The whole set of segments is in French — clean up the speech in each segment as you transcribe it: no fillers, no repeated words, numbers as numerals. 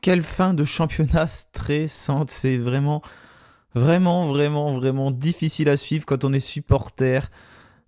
Quelle fin de championnat stressante. C'est vraiment difficile à suivre quand on est supporter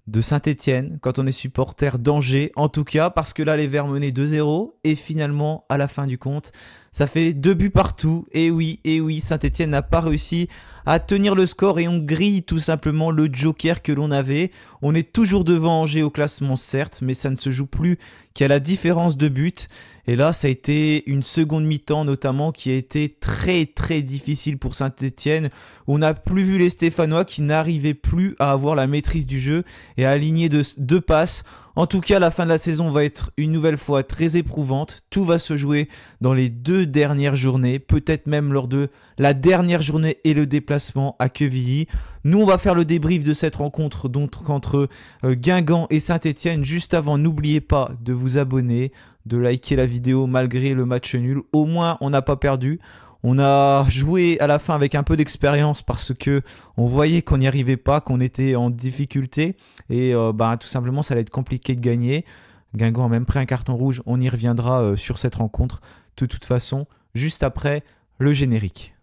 de Saint-Étienne, quand on est supporter d'Angers, en tout cas, parce que là, les Verts menaient 2-0, et finalement, à la fin du compte, ça fait 2 buts partout, et oui, Saint-Étienne n'a pas réussi à tenir le score, et on grille tout simplement le joker que l'on avait. On est toujours devant Angers au classement, certes, mais ça ne se joue plus qu'à la différence de but, et là, ça a été une seconde mi-temps, notamment, qui a été très difficile pour Saint-Étienne. On n'a plus vu les Stéphanois qui n'arrivaient plus à avoir la maîtrise du jeu, et à aligner deux passes. En tout cas, la fin de la saison va être une nouvelle fois très éprouvante. Tout va se jouer dans les 2 dernières journées, peut-être même lors de la dernière journée et le déplacement à Quevilly. Nous, on va faire le débrief de cette rencontre donc entre Guingamp et Saint-Étienne. Juste avant, n'oubliez pas de vous abonner, de liker la vidéo malgré le match nul. Au moins, on n'a pas perdu. On a joué à la fin avec un peu d'expérience parce que on voyait qu'on n'y arrivait pas, qu'on était en difficulté et tout simplement ça allait être compliqué de gagner. Guingamp a même pris un carton rouge, on y reviendra sur cette rencontre de toute façon juste après le générique.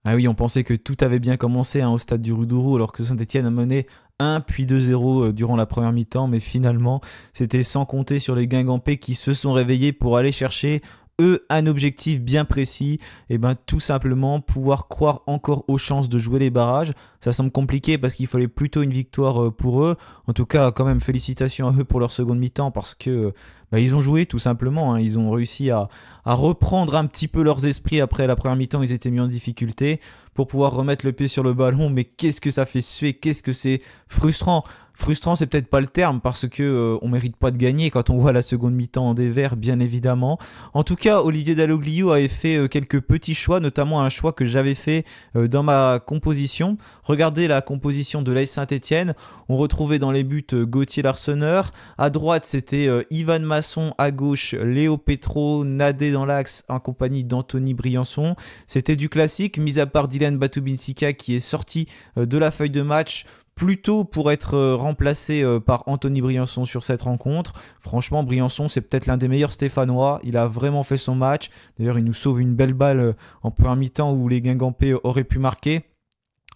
Ah oui, on pensait que tout avait bien commencé au stade du Roudourou alors que Saint-Étienne a mené 1 puis 2-0 durant la première mi-temps, mais finalement c'était sans compter sur les Guingampais qui se sont réveillés pour aller chercher eux un objectif bien précis, et tout simplement pouvoir croire encore aux chances de jouer les barrages. Ça semble compliqué parce qu'il fallait plutôt une victoire pour eux. En tout cas, quand même félicitations à eux pour leur seconde mi-temps parce que ils ont joué tout simplement, ils ont réussi à reprendre un petit peu leurs esprits après la première mi-temps, ils étaient mis en difficulté pour pouvoir remettre le pied sur le ballon, mais qu'est-ce que ça fait suer, qu'est-ce que c'est frustrant. Frustrant, c'est peut-être pas le terme parce que on mérite pas de gagner quand on voit la seconde mi-temps des Verts, bien évidemment. En tout cas, Olivier Dalloglio avait fait quelques petits choix, notamment un choix que j'avais fait dans ma composition. Regardez la composition de l'AS Saint-Étienne. On retrouvait dans les buts Gauthier Larsonneur. À droite, c'était Ivan Masson. À gauche, Léo Petro, Nadé dans l'axe en compagnie d'Anthony Briançon. C'était du classique, mis à part Dylan Batubinsika qui est sorti de la feuille de match plutôt pour être remplacé par Anthony Briançon sur cette rencontre. Franchement, Briançon, c'est peut-être l'un des meilleurs Stéphanois. Il a vraiment fait son match. D'ailleurs, il nous sauve une belle balle en première mi-temps où les Guingampais auraient pu marquer.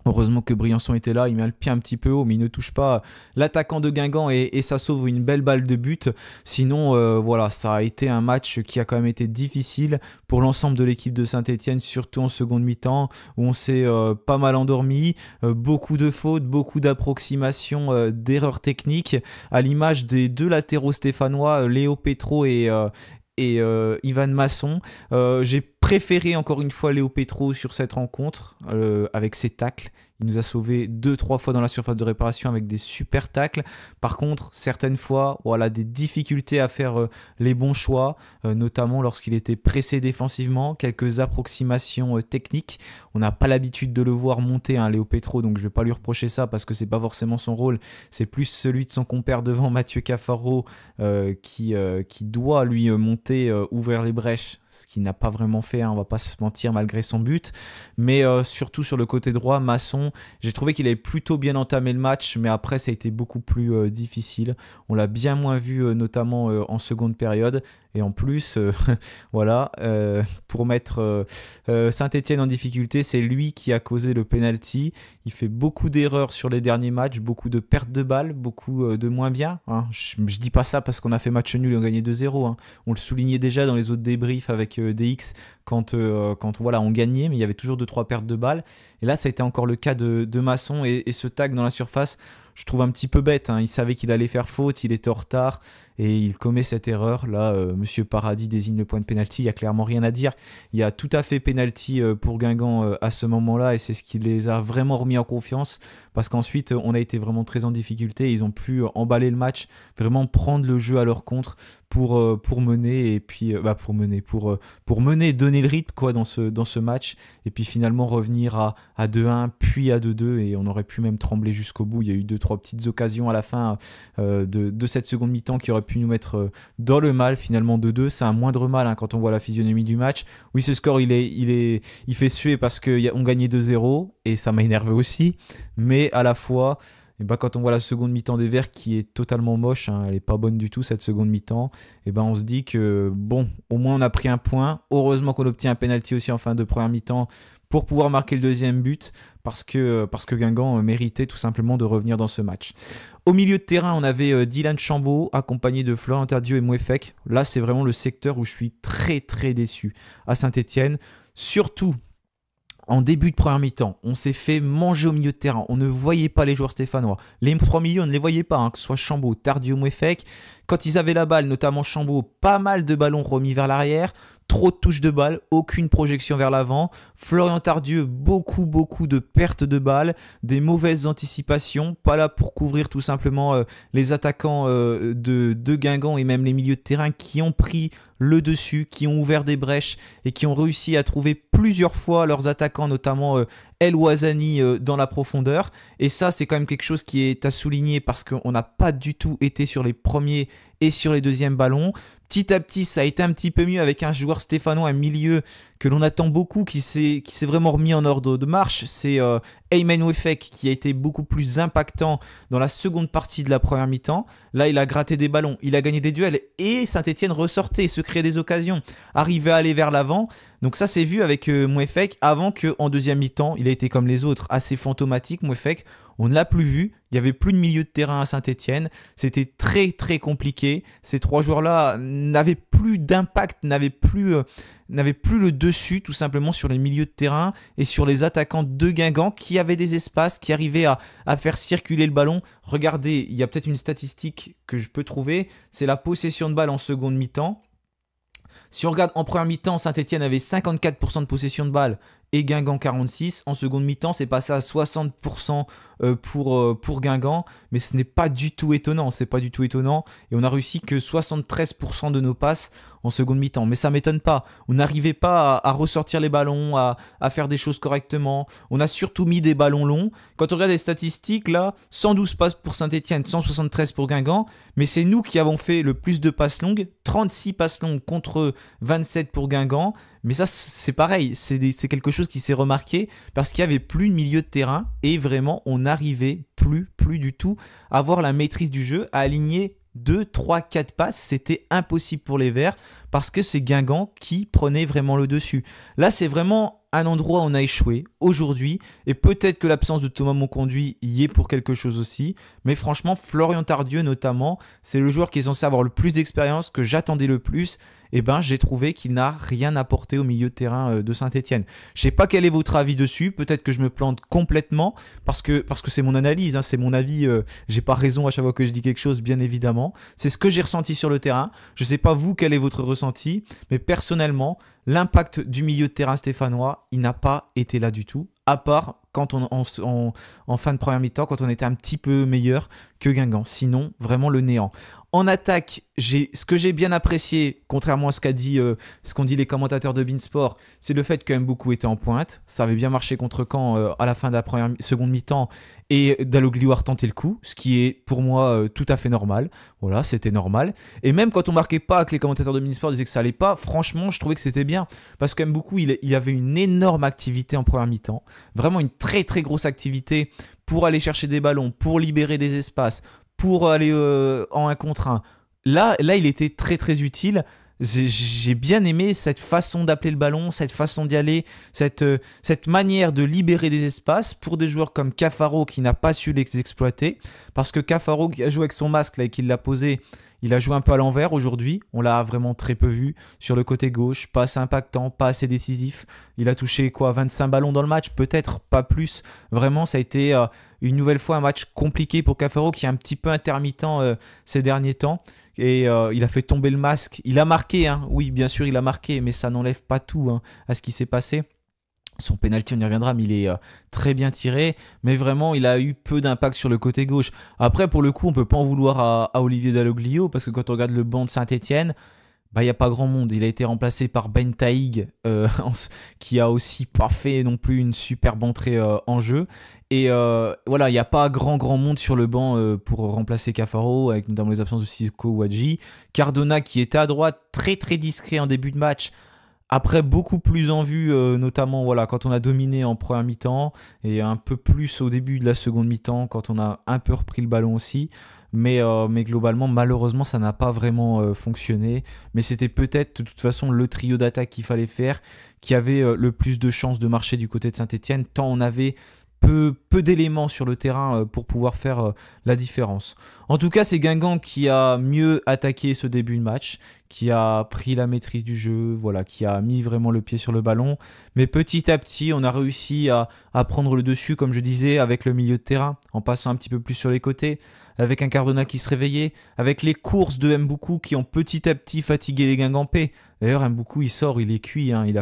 Heureusement que Briançon était là, il met le pied un petit peu haut, mais il ne touche pas l'attaquant de Guingamp et ça sauve une belle balle de but. Sinon, voilà, ça a été un match qui a quand même été difficile pour l'ensemble de l'équipe de Saint-Étienne, surtout en seconde mi-temps, où on s'est pas mal endormi, beaucoup de fautes, beaucoup d'approximations, d'erreurs techniques, à l'image des 2 latéraux stéphanois, Léo Petro et Ivan Masson. J'ai préféré encore une fois Léo Petro sur cette rencontre avec ses tacles. Il nous a sauvé 2-3 fois dans la surface de réparation avec des super tacles. Par contre, certaines fois, voilà, des difficultés à faire les bons choix, notamment lorsqu'il était pressé défensivement, quelques approximations techniques. On n'a pas l'habitude de le voir monter, Léo Petro, donc je ne vais pas lui reprocher ça parce que c'est pas forcément son rôle. C'est plus celui de son compère devant, Mathieu Cafaro, qui doit lui monter, ouvrir les brèches, ce qu'il n'a pas vraiment fait, on va pas se mentir, malgré son but. Mais surtout sur le côté droit, Masson, j'ai trouvé qu'il avait plutôt bien entamé le match, mais après ça a été beaucoup plus difficile. On l'a bien moins vu, notamment en seconde période. Et en plus, voilà, pour mettre Saint-Étienne en difficulté, c'est lui qui a causé le penalty. Il fait beaucoup d'erreurs sur les derniers matchs, beaucoup de pertes de balles, beaucoup de moins bien. Je dis pas ça parce qu'on a fait match nul et on gagnait 2-0. On le soulignait déjà dans les autres débriefs avec DX quand voilà, on gagnait, mais il y avait toujours 2-3 pertes de balles. Et là, ça a été encore le cas de Masson et ce tag dans la surface. Je trouve un petit peu bête, il savait qu'il allait faire faute, il était en retard et il commet cette erreur. Là, Monsieur Paradis désigne le point de pénalty, il n'y a clairement rien à dire. Il y a tout à fait pénalty pour Guingamp à ce moment-là et c'est ce qui les a vraiment remis en confiance parce qu'ensuite, on a été vraiment très en difficulté. Ils ont pu emballer le match, vraiment prendre le jeu à leur contre pour mener et puis pour mener, donner le rythme quoi dans ce match et puis finalement revenir à 2-1 puis à 2-2 et on aurait pu même trembler jusqu'au bout. Il y a eu 2-3 3 petites occasions à la fin de cette seconde mi-temps qui auraient pu nous mettre dans le mal. Finalement 2-2, c'est un moindre mal quand on voit la physionomie du match. Oui, ce score il fait suer parce qu'on gagnait 2-0 et ça m'a énervé aussi, mais à la fois et quand on voit la seconde mi-temps des Verts qui est totalement moche, elle n'est pas bonne du tout cette seconde mi-temps, et on se dit que bon, au moins on a pris un point. Heureusement qu'on obtient un penalty aussi en fin de première mi-temps pour pouvoir marquer le deuxième but, parce que Guingamp méritait tout simplement de revenir dans ce match. Au milieu de terrain, on avait Dylan Chambaud accompagné de Florian Tardieu et Mouefek. Là, c'est vraiment le secteur où je suis très très déçu à Saint-Etienne, surtout en début de première mi-temps, on s'est fait manger au milieu de terrain. On ne voyait pas les joueurs stéphanois. Les 3 milieux, on ne les voyait pas, que ce soit Chambaud, Tardieu, Mouefek. Quand ils avaient la balle, notamment Chambaud, pas mal de ballons remis vers l'arrière. Trop de touches de balle, aucune projection vers l'avant. Florian Tardieu, beaucoup de pertes de balles, des mauvaises anticipations, pas là pour couvrir tout simplement les attaquants de Guingamp et même les milieux de terrain qui ont pris le dessus, qui ont ouvert des brèches et qui ont réussi à trouver plusieurs fois leurs attaquants, notamment El Ouazani dans la profondeur. Et ça, c'est quand même quelque chose qui est à souligner parce qu'on n'a pas du tout été sur les premiers et sur les deuxièmes ballons. Petit à petit, ça a été un petit peu mieux avec un joueur stéphanois, un milieu que l'on attend beaucoup, qui s'est vraiment remis en ordre de marche. C'est Ayman Mouefek qui a été beaucoup plus impactant dans la seconde partie de la première mi-temps. Là, il a gratté des ballons, il a gagné des duels et Saint-Etienne ressortait, se créait des occasions, arrivait à aller vers l'avant. Donc ça, c'est vu avec Mouefek avant qu'en deuxième mi-temps, il a été comme les autres, assez fantomatique. Mouefek, on ne l'a plus vu. Il n'y avait plus de milieu de terrain à Saint-Etienne. C'était très très compliqué. Ces 3 joueurs-là n'avaient plus d'impact, n'avaient plus le dessus tout simplement sur les milieux de terrain et sur les attaquants de Guingamp qui avaient des espaces, qui arrivaient à faire circuler le ballon. Regardez, il y a peut-être une statistique que je peux trouver, c'est la possession de balle en seconde mi-temps. Si on regarde en première mi-temps, Saint-Etienne avait 54% de possession de balle et Guingamp 46%. En seconde mi-temps, c'est passé à 60% pour Guingamp, mais ce n'est pas du tout étonnant. C'est pas du tout étonnant. Et on a réussi que 73% de nos passes en seconde mi-temps. Mais ça ne m'étonne pas. On n'arrivait pas à ressortir les ballons, à faire des choses correctement. On a surtout mis des ballons longs. Quand on regarde les statistiques, là, 112 passes pour Saint-Etienne, 173 pour Guingamp. Mais c'est nous qui avons fait le plus de passes longues. 36 passes longues contre 27 pour Guingamp. Mais ça, c'est pareil, c'est quelque chose qui s'est remarqué parce qu'il n'y avait plus de milieu de terrain et vraiment, on n'arrivait plus du tout à avoir la maîtrise du jeu, à aligner 2, 3, 4 passes. C'était impossible pour les Verts parce que c'est Guingamp qui prenait vraiment le dessus. Là, c'est vraiment un endroit où on a échoué aujourd'hui et peut-être que l'absence de Thomas Monconduit y est pour quelque chose aussi. Mais franchement, Florian Tardieu notamment, c'est le joueur qui est censé avoir le plus d'expérience, que j'attendais le plus. Et j'ai trouvé qu'il n'a rien apporté au milieu de terrain de Saint-Etienne. Je ne sais pas quel est votre avis dessus, peut-être que je me plante complètement, parce que c'est mon analyse, c'est mon avis, j'ai pas raison à chaque fois que je dis quelque chose, bien évidemment. C'est ce que j'ai ressenti sur le terrain. Je ne sais pas vous, quel est votre ressenti, mais personnellement, l'impact du milieu de terrain stéphanois, il n'a pas été là du tout, à part quand en fin de première mi-temps, quand on était un petit peu meilleur que Guingamp. Sinon, vraiment le néant. En attaque, ce que j'ai bien apprécié, contrairement à ce qu'ont dit les commentateurs de Beansport, c'est le fait que Mboukou était en pointe. Ça avait bien marché contre Caen à la fin de la seconde mi-temps et Dalloglio a retenté le coup, ce qui est pour moi tout à fait normal. Voilà, c'était normal. Et même quand on marquait pas, que les commentateurs de Beansport disaient que ça allait pas, franchement, je trouvais que c'était bien. Parce que Mboukou, il avait une énorme activité en première mi-temps. Vraiment une très très grosse activité pour aller chercher des ballons, pour libérer des espaces, pour aller en 1 contre 1. Là, il était très très utile. J'ai bien aimé cette façon d'appeler le ballon, cette façon d'y aller, cette manière de libérer des espaces pour des joueurs comme Cafaro qui n'a pas su les exploiter. Parce que Cafaro qui a joué avec son masque là, et qui l'a posé, il a joué un peu à l'envers aujourd'hui. On l'a vraiment très peu vu sur le côté gauche, pas assez impactant, pas assez décisif. Il a touché 25 ballons dans le match, peut-être pas plus. Vraiment, ça a été une nouvelle fois un match compliqué pour Cafaro qui est un petit peu intermittent ces derniers temps. Et il a fait tomber le masque. Il a marqué, oui, bien sûr, il a marqué, mais ça n'enlève pas tout à ce qui s'est passé. Son penalty, on y reviendra, mais il est très bien tiré. Mais vraiment, il a eu peu d'impact sur le côté gauche. Après, pour le coup, on ne peut pas en vouloir à Olivier Dalloglio, parce que quand on regarde le banc de Saint-Etienne, bah, il n'y a pas grand monde. Il a été remplacé par Ben Taïg, qui a aussi pas fait non plus une superbe entrée en jeu. Et voilà, il n'y a pas grand monde sur le banc pour remplacer Cafaro, avec notamment les absences de Sissoko Wadji. Cardona qui était à droite, très discret en début de match. Après, beaucoup plus en vue, notamment voilà, quand on a dominé en première mi-temps et un peu plus au début de la seconde mi-temps, quand on a un peu repris le ballon aussi. Mais globalement, malheureusement, ça n'a pas vraiment fonctionné. Mais c'était peut-être de toute façon le trio d'attaque qu'il fallait faire, qui avait le plus de chances de marcher du côté de Saint-Etienne, tant on avait peu d'éléments sur le terrain pour pouvoir faire la différence. En tout cas, c'est Guingamp qui a mieux attaqué ce début de match, qui a pris la maîtrise du jeu, voilà, qui a mis vraiment le pied sur le ballon. Mais petit à petit, on a réussi à prendre le dessus, comme je disais, avec le milieu de terrain, en passant un petit peu plus sur les côtés, avec un Cardona qui se réveillait, avec les courses de Mboukou qui ont petit à petit fatigué les Guingampais. D'ailleurs, Mboukou, il sort, il est cuit, hein. Il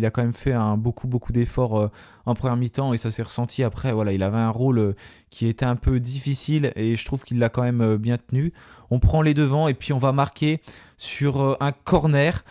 a quand même fait beaucoup d'efforts en première mi-temps et ça s'est ressenti après. Voilà, il avait un rôle qui était un peu difficile et je trouve qu'il l'a quand même bien tenu. On prend les devants et puis on va marquer sur un corner.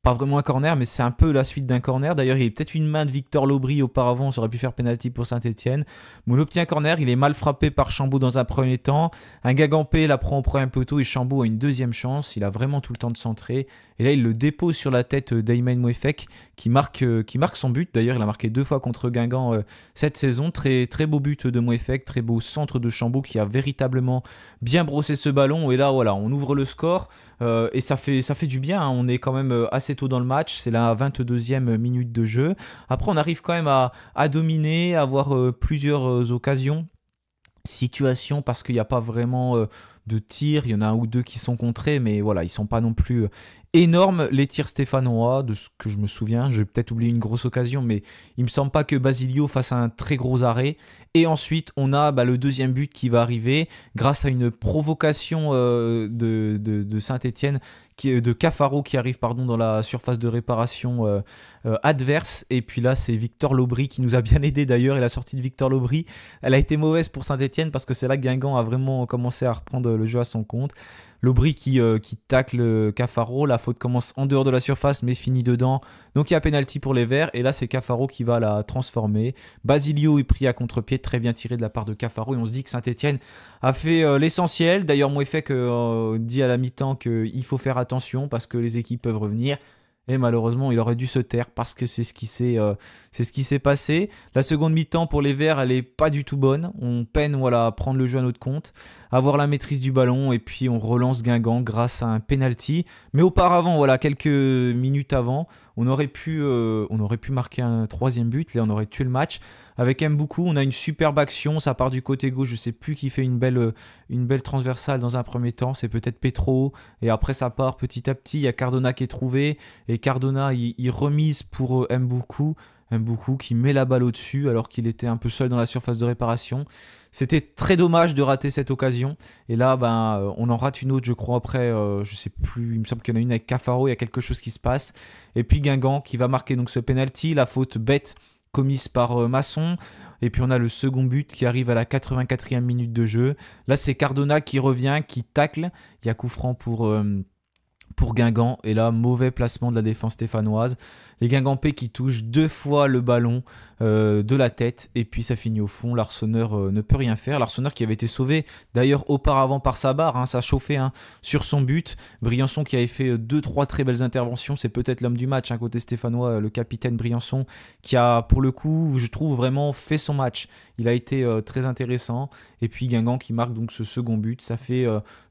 Pas vraiment un corner, mais c'est un peu la suite d'un corner. D'ailleurs, il y a peut-être une main de Victor Lobry auparavant, ça aurait pu faire pénalty pour Saint-Etienne. Mais on obtient un corner, il est mal frappé par Chambaud dans un premier temps. Un Guingampais la prend au premier poteau et Chambaud a une deuxième chance. Il a vraiment tout le temps de centrer. Et là, il le dépose sur la tête d'Aymen Mouefek qui marque son but. D'ailleurs, il a marqué 2 fois contre Guingamp cette saison. Très beau but de Mouefek, très beau centre de Chambaud qui a véritablement bien brossé ce ballon. Et là, voilà, on ouvre le score et ça fait du bien. Hein. On est quand même assez tôt dans le match. C'est la 22e minute de jeu. Après, on arrive quand même à dominer, à avoir plusieurs occasions. Situation parce qu'il n'y a pas vraiment de tirs, il y en a un ou deux qui sont contrés, mais voilà, ils sont pas non plus énormes les tirs stéphanois, de ce que je me souviens. J'ai peut-être oublié une grosse occasion, mais il me semble pas que Basilio fasse un très gros arrêt. Et ensuite, on a le deuxième but qui va arriver grâce à une provocation de Saint-Etienne, de Cafaro qui arrive dans la surface de réparation adverse. Et puis là, c'est Victor Lobry qui nous a bien aidé d'ailleurs. Et la sortie de Victor Lobry, elle a été mauvaise pour Saint-Etienne parce que c'est là que Guingamp a vraiment commencé à reprendre le jeu à son compte. Lobry qui tacle Cafaro, la faute commence en dehors de la surface mais finit dedans. Donc il y a pénalty pour les Verts et là c'est Cafaro qui va la transformer. Basilio est pris à contre-pied, très bien tiré de la part de Cafaro et on se dit que Saint-Etienne a fait l'essentiel. D'ailleurs Mouefek dit à la mi-temps qu'il faut faire attention parce que les équipes peuvent revenir. Et malheureusement, il aurait dû se taire parce que c'est ce qui s'est passé. La seconde mi-temps pour les Verts, elle est pas du tout bonne. On peine à prendre le jeu à notre compte, à avoir la maîtrise du ballon et puis on relance Guingamp grâce à un penalty. Mais auparavant, quelques minutes avant, on aurait pu marquer un troisième but. Là, on aurait tué le match. Avec Mboukou, on a une superbe action, ça part du côté gauche, je sais plus qui fait une belle transversale dans un premier temps, c'est peut-être Petro, et après ça part petit à petit, il y a Cardona qui est trouvé, et Cardona il remise pour Mboukou qui met la balle au-dessus alors qu'il était un peu seul dans la surface de réparation. C'était très dommage de rater cette occasion, et là on en rate une autre je crois après, je sais plus, il me semble qu'il y en a une avec Cafaro, il y a quelque chose qui se passe, et puis Guingamp qui va marquer donc ce penalty, la faute bête commise par Masson. Et puis on a le second but qui arrive à la 84e minute de jeu. Là c'est Cardona qui revient, qui tacle. Il y a coup franc pour Guingamp. Et là, mauvais placement de la défense stéphanoise. Les Guingampais qui touchent 2 fois le ballon de la tête. Et puis ça finit au fond. L'Arseneur ne peut rien faire. L'Arseneur qui avait été sauvé d'ailleurs auparavant par Sabar. Hein, ça chauffait sur son but. Briançon qui avait fait 2-3 très belles interventions. C'est peut-être l'homme du match. Côté stéphanois, le capitaine Briançon qui a pour le coup, je trouve, vraiment fait son match. Il a été très intéressant. Et puis Guingamp qui marque donc ce second but. Ça fait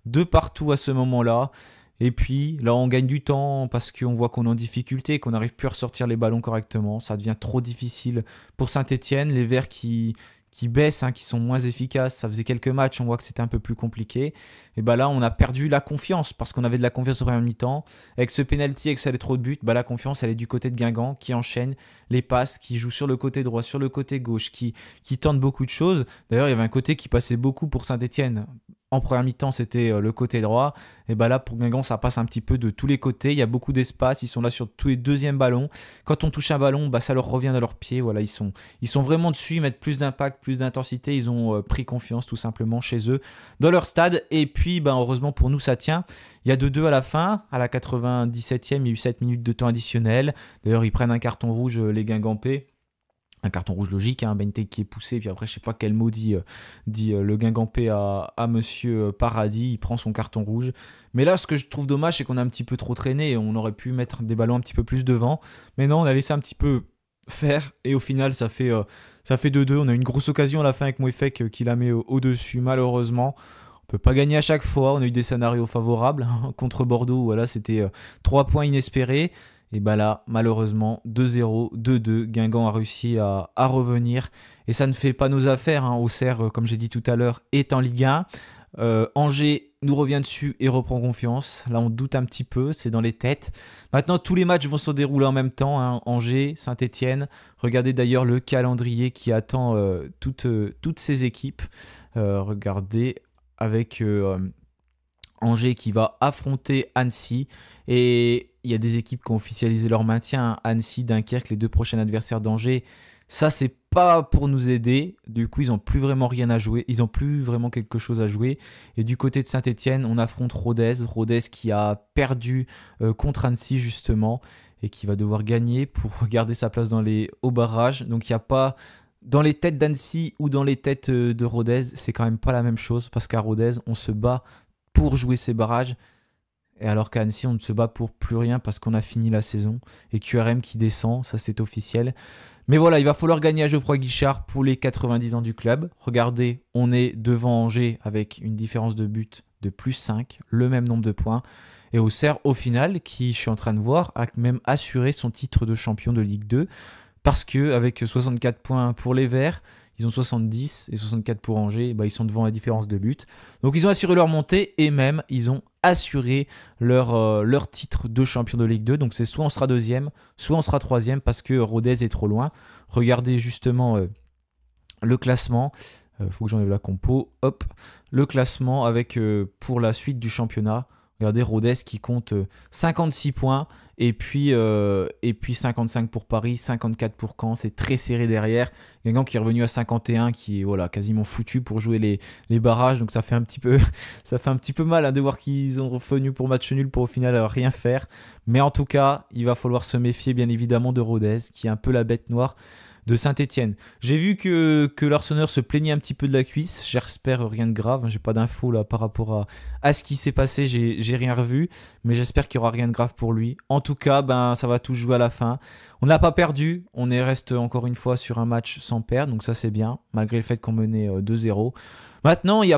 2 partout à ce moment-là. Et puis là on gagne du temps parce qu'on voit qu'on est en difficulté, qu'on n'arrive plus à ressortir les ballons correctement. Ça devient trop difficile pour Saint-Etienne. Les Verts qui baissent, qui sont moins efficaces. Ça faisait quelques matchs, on voit que c'était un peu plus compliqué. Et là on a perdu la confiance parce qu'on avait de la confiance au premier mi-temps. Avec ce penalty, avec ça allait trop de buts, la confiance elle est du côté de Guingamp qui enchaîne les passes, qui joue sur le côté droit, sur le côté gauche, qui tente beaucoup de choses. D'ailleurs il y avait un côté qui passait beaucoup pour Saint-Etienne en première mi-temps, c'était le côté droit. Et bah là, pour Guingamp, ça passe un petit peu de tous les côtés. Il y a beaucoup d'espace. Ils sont là sur tous les deuxièmes ballons. Quand on touche un ballon, bah, ça leur revient dans leurs pieds. Voilà, ils sont vraiment dessus. Ils mettent plus d'impact, plus d'intensité. Ils ont pris confiance tout simplement chez eux, dans leur stade. Et puis, bah, heureusement pour nous, ça tient. Il y a 2-2 à la fin. À la 97e, il y a eu 7 minutes de temps additionnel. D'ailleurs, ils prennent un carton rouge, les Guingampais. Un carton rouge logique, hein, Benteke qui est poussé, puis après je sais pas quel mot dit le Guingampais à Monsieur Paradis, il prend son carton rouge. Mais là, ce que je trouve dommage, c'est qu'on a un petit peu trop traîné et on aurait pu mettre des ballons un petit peu plus devant. Mais non, on a laissé un petit peu faire et au final ça fait 2-2. On a une grosse occasion à la fin avec Moefek qui la met au-dessus, malheureusement. On peut pas gagner à chaque fois, on a eu des scénarios favorables contre Bordeaux, voilà, c'était 3 points inespérés. Et bah là, malheureusement, 2-0, 2-2, Guingamp a réussi à revenir. Et ça ne fait pas nos affaires. Hein. Auxerre, comme j'ai dit tout à l'heure, est en Ligue 1. Angers nous revient dessus et reprend confiance. Là, on doute un petit peu, c'est dans les têtes. Maintenant, tous les matchs vont se dérouler en même temps. Hein. Angers, Saint-Etienne. Regardez d'ailleurs le calendrier qui attend toutes ces équipes. Regardez avec Angers qui va affronter Annecy. Et il y a des équipes qui ont officialisé leur maintien. Annecy, Dunkerque, les 2 prochains adversaires d'Angers. Ça, c'est pas pour nous aider. Du coup, ils n'ont plus vraiment rien à jouer. Ils n'ont plus vraiment quelque chose à jouer. Et du côté de Saint-Etienne, on affronte Rodez. Rodez qui a perdu contre Annecy, justement. Et qui va devoir gagner pour garder sa place dans les hauts barrages. Donc, il n'y a pas... Dans les têtes d'Annecy ou dans les têtes de Rodez, c'est quand même pas la même chose. Parce qu'à Rodez, on se bat pour jouer ces barrages. Et alors qu'à Annecy, on ne se bat pour plus rien parce qu'on a fini la saison. Et QRM qui descend, ça c'est officiel. Mais voilà, il va falloir gagner à Geoffroy Guichard pour les 90 ans du club. Regardez, on est devant Angers avec une différence de but de plus 5, le même nombre de points. Et Auxerre, au final, qui je suis en train de voir, a même assuré son titre de champion de Ligue 2. Parce qu'avec 64 points pour les Verts, ils ont 70 et 64 pour Angers, bah ils sont devant la différence de but. Donc ils ont assuré leur montée et même ils ont assuré leur titre de champion de Ligue 2. Donc c'est soit on sera deuxième, soit on sera troisième parce que Rodez est trop loin. Regardez justement le classement. Faut que j'enlève la compo. Hop, le classement avec pour la suite du championnat. Regardez Rodez qui compte 56 points et puis 55 pour Paris, 54 pour Caen. C'est très serré derrière. Guingamp qui est revenu à 51, qui est voilà, quasiment foutu pour jouer les barrages. Donc ça fait un petit peu mal hein, de voir qu'ils ont revenu pour match nul pour au final rien faire. Mais en tout cas, il va falloir se méfier bien évidemment de Rodez qui est un peu la bête noire de Saint-Etienne. J'ai vu que l'Arseneur se plaignait un petit peu de la cuisse. J'espère rien de grave. J'ai pas d'infos là par rapport à ce qui s'est passé. J'ai rien revu. Mais j'espère qu'il n'y aura rien de grave pour lui. En tout cas, ben, ça va tout jouer à la fin. On n'a pas perdu. On reste encore une fois sur un match sans perdre. Donc ça, c'est bien. Malgré le fait qu'on menait 2-0. Maintenant, il n'y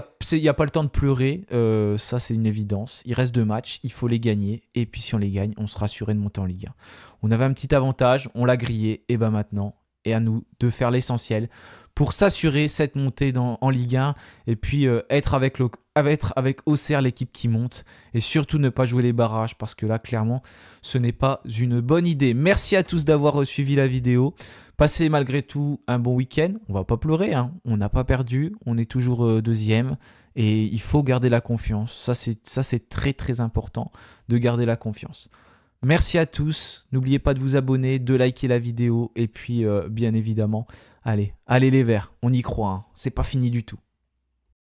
a pas le temps de pleurer. Ça, c'est une évidence. Il reste 2 matchs. Il faut les gagner. Et puis, si on les gagne, on sera assuré de monter en Ligue 1. On avait un petit avantage. On l'a grillé. Et ben maintenant... et à nous de faire l'essentiel pour s'assurer cette montée en Ligue 1 et puis être avec Auxerre l'équipe qui monte et surtout ne pas jouer les barrages parce que là clairement ce n'est pas une bonne idée. Merci à tous d'avoir suivi la vidéo. Passez malgré tout un bon week-end. On va pas pleurer, hein. On n'a pas perdu, on est toujours deuxième et il faut garder la confiance. Ça c'est très très important de garder la confiance. Merci à tous, n'oubliez pas de vous abonner, de liker la vidéo et puis bien évidemment, allez les Verts, on y croit, hein. C'est pas fini du tout.